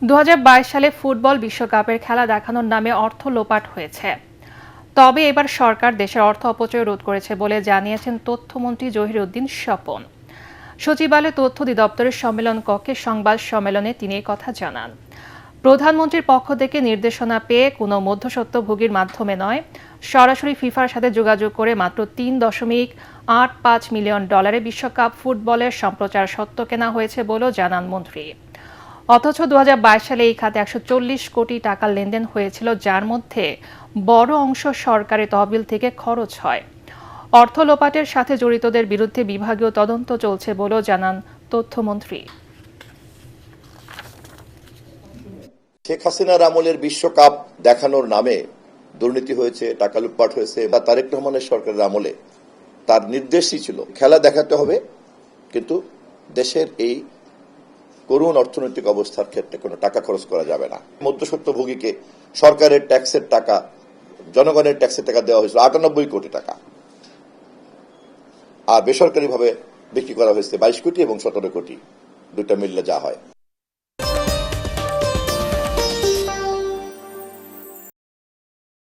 2022 সালে ফুটবল বিশ্বকাপের খেলা দেখানোর নামে অর্থ লোপাট হয়েছে। তবে এবার সরকার দেশের অর্থ অপচয় রোধ করেছে বলে জানিয়েছেন তথ্যমন্ত্রী জহিরউদ্দিন স্বপন। সচিবালয় তথ্য অধিদপ্তরের সম্মেলন কক্ষে সংবাদ সম্মেলনে তিনি এই কথা জানান। প্রধানমন্ত্রীর পক্ষ থেকে নির্দেশনা পেয়ে কোনো মধ্যস্বত্বভোগীর মাধ্যমে নয়, সরাসরি ফিফার সাথে যোগাযোগ করে মাত্র $3.85 মিলিয়ন বিশ্বকাপ ফুটবলের সম্প্রচার সত্ত্ব কেনা হয়েছে বলেও জানান মন্ত্রী। অথচ 2022 সালে এই খাতে 140 কোটি টাকার লেনদেন হয়েছিল, যার মধ্যে বড় অংশ সরকারি তহবিল থেকে খরচ হয়। অর্থ লোপাটের সাথে জড়িতদের বিরুদ্ধে বিভাগীয় তদন্ত চলছে বলেও জানান তথ্যমন্ত্রী। শেখ হাসিনার আমলের বিশ্বকাপ দেখানোর নামে দুর্নীতি হয়েছে, টাকা লুটপাট হয়েছে, বা তারেক রহমানের সরকারের আমলে তার নির্দেশই ছিল খেলা দেখাতে হবে, কিন্তু দেশের এই করুণ অর্থনৈতিক অবস্থার ক্ষেত্রে কোনো টাকা খরচ করা যাবে না। মধ্যস্বত্বভোগীকে সরকারের ট্যাক্সের টাকা, জনগণের ট্যাক্সের টাকা দেওয়া হয়েছিল 98 কোটি টাকা, আর বেসরকারিভাবে বিক্রি করা হয়েছে 22 কোটি এবং 17 কোটি, দুটা মিললে যা হয়।